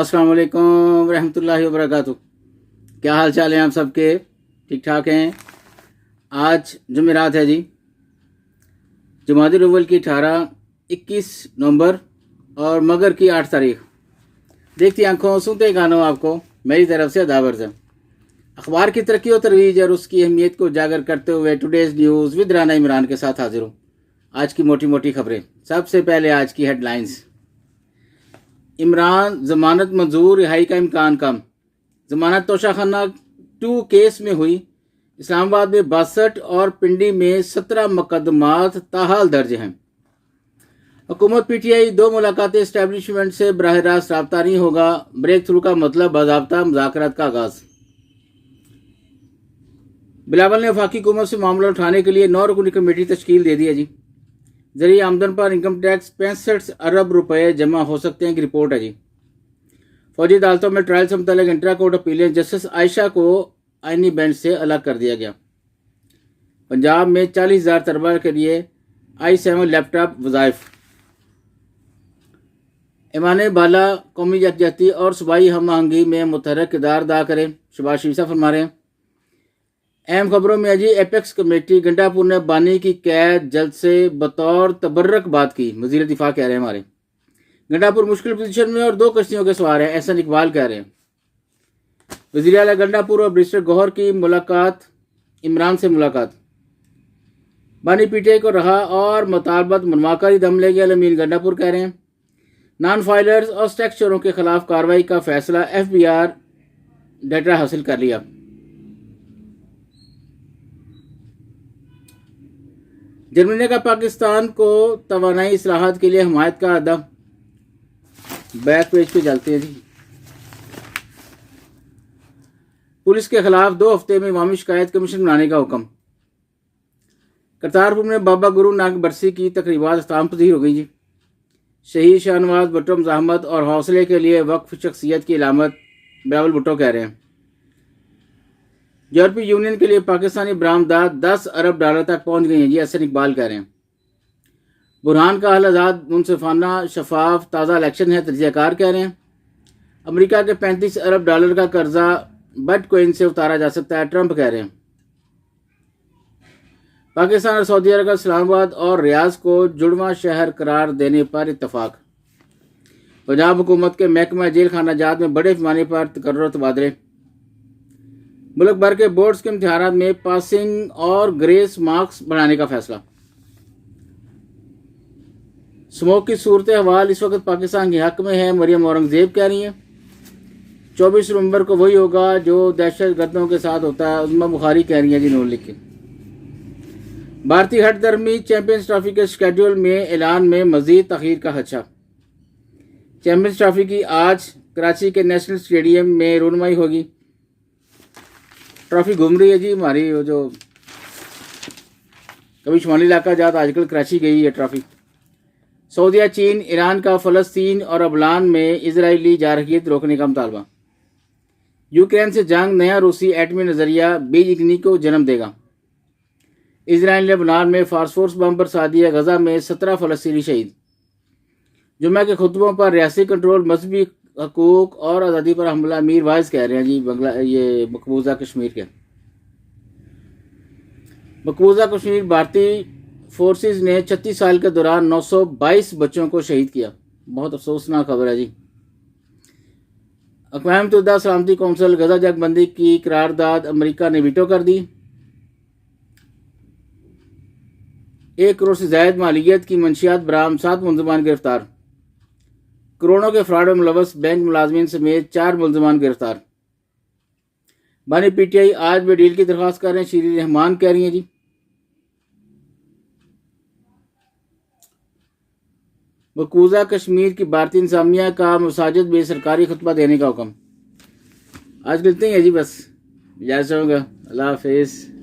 अस्सलाम वालेकुम रहमतुल्लाहि व बरकातुहू। क्या हाल चाल हैं आप सबके? ठीक ठाक हैं। आज जुमेरात है जी, जमादुल अव्वल की 21 नवंबर और मगर की 8 तारीख। देखती आंखों सुनते कानों आपको मेरी तरफ से अदावर्ज है। अखबार की तरक्की और तरवीज और उसकी अहमियत को उजागर करते हुए today's news with Rana Imran के साथ हाजिर हूँ। आज की मोटी मोटी खबरें। सबसे पहले आज की हेडलाइंस। इमरान जमानत मंजूर, रिहाई का इम्कान कम। जमानत तोशाखाना 2 केस में हुई। इस्लामाबाद में 62 और पिंडी में 17 मुकदमात ताहाल दर्ज हैं। हुकूमत पीटीआई 2 मुलाकातें इस्टेब्लिशमेंट से बराह रास्त रब्ता नहीं होगा। ब्रेक थ्रू का मतलब बाज़ाब्ता मुज़ाकरात का आगाज। बिलावल ने वफाकी हुकूमत से मामला उठाने के लिए 9 रुकनी कमेटी तश्कील दे दी है जी। ज़रिए आमदन पर इनकम टैक्स 65 अरब रुपए जमा हो सकते हैं की रिपोर्ट है जी। फौजी अदालतों में ट्रायल से मुतल्लिक इंट्रा कोर्ट अपीलें जस्टिस आयशा को आइनी बेंच से अलग कर दिया गया। पंजाब में 40,000 तलबा के लिए i7 लैपटॉप वज़ाइफ। ईमान बाला कौमी यकजहती और सूबाई हम आहंगी में मुतहर्रिक किरदार अदा करें, शहबाज शरीफ फरमा रहे हैं। अहम खबरों में अजी एपेक्स कमेटी गंडापुर ने बानी की कैद जल्द से बतौर तबर्रक बात की। वज़ीर दिफा कह रहे हैं हमारे गंडापुर मुश्किल पोजीशन में और 2 कश्तियों के सवार हैं, एहसन इकबाल कह रहे हैं। वज़ीर आला गंडापुर और बैरिस्टर गौहर की मुलाकात, इमरान से मुलाकात। बानी पीटीआई को रहा और मुतालबत मनवाकर ही दम लेंगे, अलमीन गंडापुर कह रहे हैं। नॉन फाइलर्स और टैक्स चोरों के खिलाफ कार्रवाई का फैसला, FBI डाटा हासिल कर लिया। जर्मनी ने कहा पाकिस्तान को तवानाई इस्लाहात के लिए हमायत का अदा। बैक पेज पे चलते हैं जी। पुलिस के खिलाफ 2 हफ्ते में इमामी शिकायत कमीशन बनाने का हुक्म। करतारपुर में बाबा गुरु नानक बरसी की तकरीबात अख्ताम पजीर हो गई जी। शहीद शाहनवाज भुट्टो मज़ाहमत और हौसले के लिए वक्फ शख्सियत की इलामत, बिलावल भुट्टो कह रहे हैं। यूरोपीय यूनियन के लिए पाकिस्तानी बरामदात $10 अरब तक पहुंच गई हैं जी, एहसन इकबाल कह रहे हैं। बुरहान का हल आज़ाद, मुनसिफाना, शफाफ, ताज़ा इलेक्शन है, तजज़ियाकार कह रहे हैं। अमेरिका के $35 अरब का कर्जा बिटकॉइन से उतारा जा सकता है, ट्रंप कह रहे हैं। पाकिस्तान और सऊदी अरब का इस्लामाबाद और रियाज को जुड़वां शहर करार देने पर इत्तफाक। पंजाब हुकूमत के महकमा जेल खाना जात में बड़े पैमाने पर तकर्रुर तबादले। मुल्क भर के बोर्ड्स के इम्तिहानात में पासिंग और ग्रेस मार्क्स बढ़ाने का फैसला। स्मोक की सूरत हवाल इस वक्त पाकिस्तान के हक में है, मरियम औरंगजेब कह रही है। 24 नवंबर को वही होगा जो दहशत गर्दों के साथ होता है, उज़्मा बुखारी कह रही है जी, नोट लिख के। भारतीय हट दर्मी चैंपियंस ट्रॉफी के शेड्यूल में ऐलान में मजीद तखीर का खदशा। चैंपियंस ट्रॉफी की आज कराची के नेशनल स्टेडियम में रूनुमाई होगी। ट्रॉफी घूम रही है जी हमारी, वो जो कभी शुमाली इलाका जात आजकल कराची गई है ट्रॉफी। सऊदीया, चीन, ईरान का फ़लस्तीन और अबलान में इजरायली जारहियत रोकने का मुतालबा। यूक्रेन से जंग नया रूसी एटमी नज़रिया बीज को जन्म देगा। इजराइल ने लेबनान में फास्फोरस बम बरसा दिया। गजा में 17 फ़लस्तीनी शहीद। जुम्मे के खुतबों पर रियासी कंट्रोल, मजहबी हकूक और आज़ादी पर हमला, मीर वाइज कह रहे हैं जी। ये मकबूजा कश्मीर के मकबूजा कश्मीर भारतीय फोर्सेस ने 36 साल के दौरान 922 बच्चों को शहीद किया। बहुत अफसोसनाक खबर है जी। अक़वाम मुत्तहिदा सलामती कौंसिल गजा जंगबंदी की करारदाद अमेरिका ने वीटो कर दी। 1 करोड़ से ज़ायद मालियत की मंशियात बरामद, 7 मुलज़मान गिरफ्तार। करोड़ों के फ्रॉड में मुलव्वस बैंक मुलाजमीन समेत 4 मुलज़मान गिरफ्तार। बानी पीटीआई आज भी डील की दरख्वास्त कर रहे हैं, शीरी रहमान कह रही हैं जी। मकबूजा कश्मीर की भारतीय इंतजामिया का मसाजिद में सरकारी खुतबा देने का हुक्म। आज मिलते हैं जी, बस इजाज़त चाहूँगा। अल्लाह हाफिज़।